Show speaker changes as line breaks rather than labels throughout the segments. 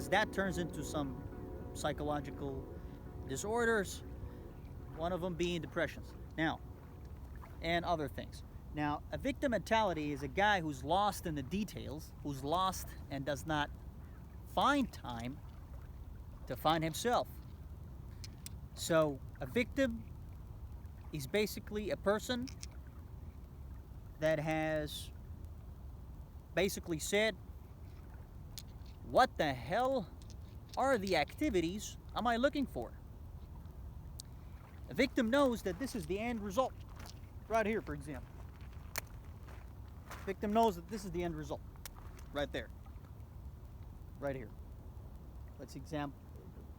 because that turns into some psychological disorders, one of them being depressions. Now, and other things. Now, a victim mentality is a guy who's lost in the details, who's lost and does not find time to find himself. So, a victim is basically a person that has basically said, what the hell are the activities am I looking for? A victim knows that this is the end result. Right here, for example. Victim knows that this is the end result. Right there. Right here. Let's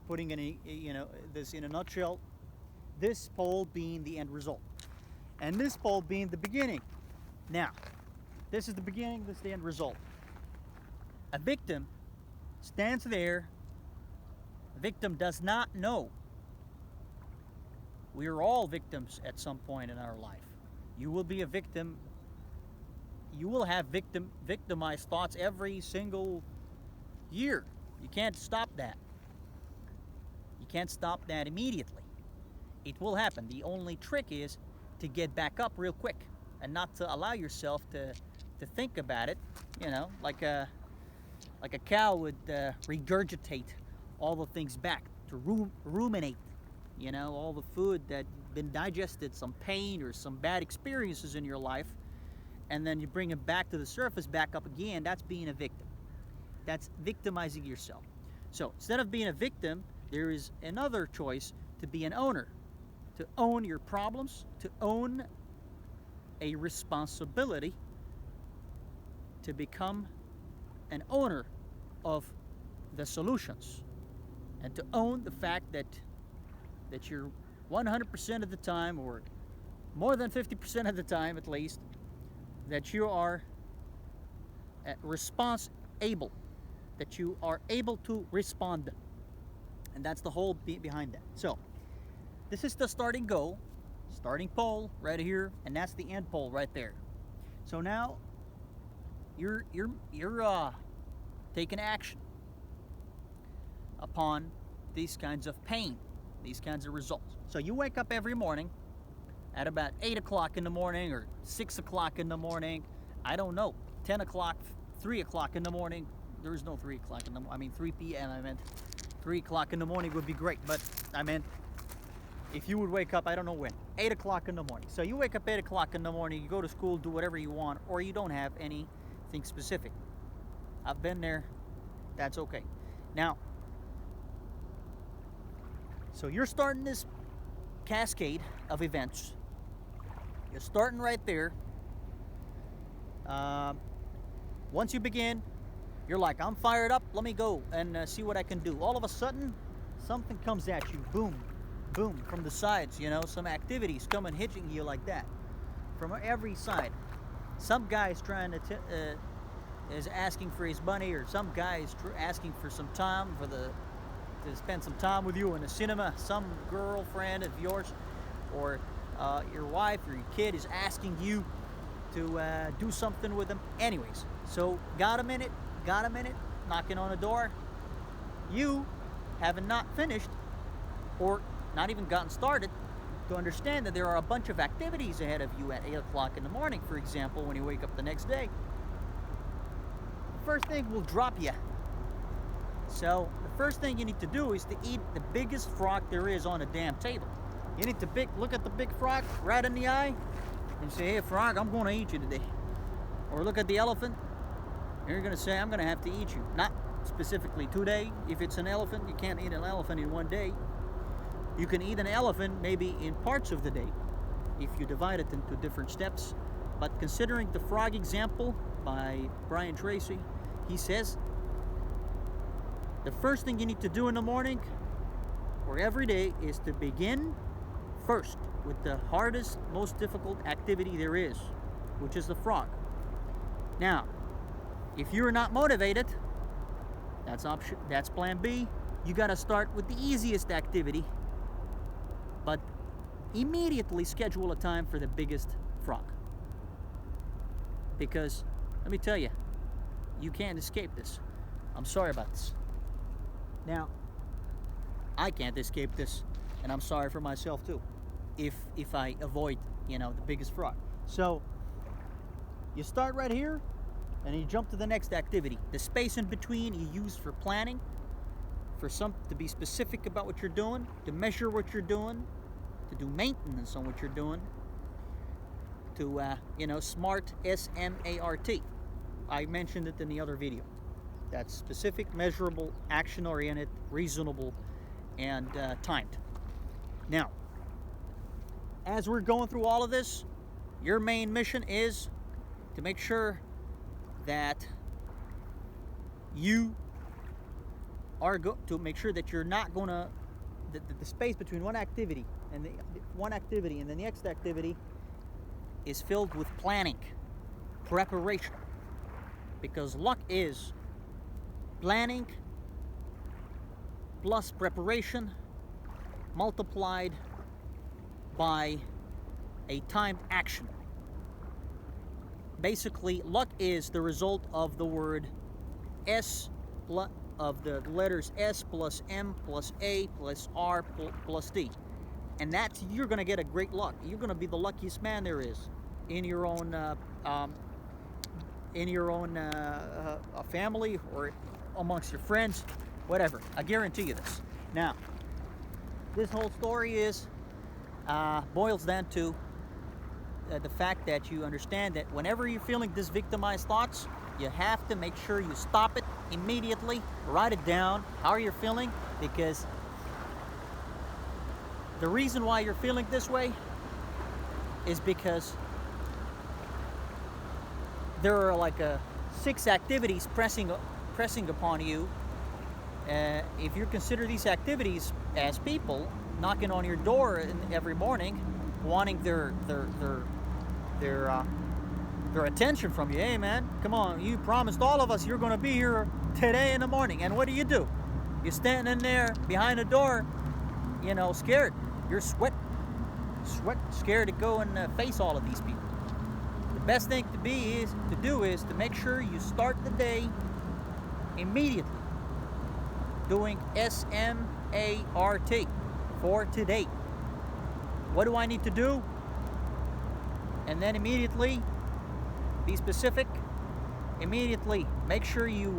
putting in this in a nutshell. This pole being the end result. And this pole being the beginning. Now, this is the beginning, this is the end result. A victim stands there. A victim does not know. We are all victims at some point in our life. You will be a victim. You will have victimized thoughts every single year. You can't stop that. You can't stop that immediately. It will happen. The only trick is to get back up real quick and not to allow yourself to think about it, like a cow would regurgitate all the things back, to ruminate, all the food that been digested, some pain or some bad experiences in your life, and then you bring it back to the surface, back up again. That's being a victim. That's victimizing yourself. So instead of being a victim, there is another choice: to be an owner, to own your problems, to own a responsibility, to become an owner of the solutions, and to own the fact that you're 100% of the time, or more than 50% of the time at least, that you are response-able, that you are able to respond. And that's the whole behind that. So, this is the starting goal, starting pole right here, and that's the end pole right there. So now, you're taking action upon these kinds of pain, these kinds of results. So you wake up every morning at about 8 o'clock in the morning, or 6 o'clock in the morning, I don't know, 10 o'clock, 3 o'clock in the morning. There is no 3 o'clock in the morning. I mean 3 p.m. I meant 3 o'clock in the morning would be great, but I meant if you would wake up, I don't know when, 8 o'clock in the morning. So you wake up 8 o'clock in the morning, you go to school, do whatever you want, or you don't have anything specific. I've been there. That's okay. Now, so you're starting this cascade of events. You're starting right there. Once you begin, you're like, I'm fired up. Let me go and see what I can do. All of a sudden, something comes at you. Boom, boom, from the sides. Some activities coming, hitting you like that from every side. Some guy is trying to is asking for his money, or some guy is asking for some time to spend some time with you in the cinema. Some girlfriend of yours, or your wife or your kid is asking you to do something with them. Anyways, so got a minute, knocking on the door. You haven't not finished, or not even gotten started, to understand that there are a bunch of activities ahead of you at 8 o'clock in the morning, for example, when you wake up the next day. The first thing will drop you. So the first thing you need to do is to eat the biggest frog there is on the damn table. You need to look at the big frog right in the eye and say, hey frog, I'm going to eat you today. Or look at the elephant and you're going to say, I'm going to have to eat you. Not specifically today. If it's an elephant, you can't eat an elephant in one day. You can eat an elephant maybe in parts of the day if you divide it into different steps. But considering the frog example by Brian Tracy, he says, the first thing you need to do in the morning or every day is to begin first with the hardest, most difficult activity there is, which is the frog. Now, if you're not motivated, that's plan B. You got to start with the easiest activity, but immediately schedule a time for the biggest frog. Because let me tell you, you can't escape this. I'm sorry about this. Now, I can't escape this, and I'm sorry for myself too, if I avoid, you know, the biggest fraud. So you start right here, and you jump to the next activity. The space in between you use for planning, to be specific about what you're doing, to measure what you're doing, to do maintenance on what you're doing, to SMART, S-M-A-R-T. I mentioned it in the other video. That's specific, measurable, action-oriented, reasonable, and timed. Now, as we're going through all of this, your main mission is to make sure that you are to make sure that you're not gonna the space between one activity and the next activity is filled with planning, preparation, because luck is planning plus preparation multiplied by a timed action. Basically, luck is the result of the word S of the letters S plus M plus A plus R plus D, and that's, you're gonna get a great luck. You're gonna be the luckiest man there is in your own family or amongst your friends, whatever. I guarantee you this. Now, this whole story boils down to the fact that you understand that whenever you're feeling these victimized thoughts, you have to make sure you stop it immediately, write it down, how you're feeling, because the reason why you're feeling this way is because there are like 6 activities pressing upon you. If you consider these activities as people knocking on your door every morning, wanting their attention from you. Hey man, come on, you promised all of us you're going to be here today in the morning, and what do? You're standing there behind the door, you know, scared. You're scared to go and face all of these people. The best thing to do is to make sure you start the day immediately doing SMART for today. What do I need to do? And then immediately be specific. Immediately make sure you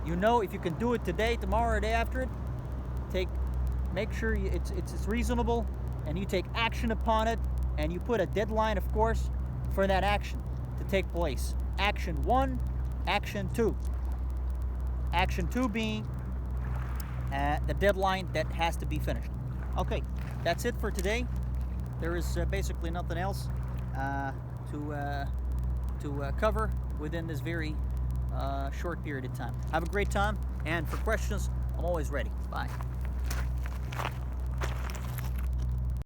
know if you can do it today, tomorrow, or day after it. Make sure it's reasonable, and you take action upon it, and you put a deadline, of course, for that action to take place. Action 1, action 2. Action 2 being the deadline that has to be finished. Okay, that's it for today. There is basically nothing else to cover within this very short period of time. Have a great time, and for questions, I'm always ready. Bye.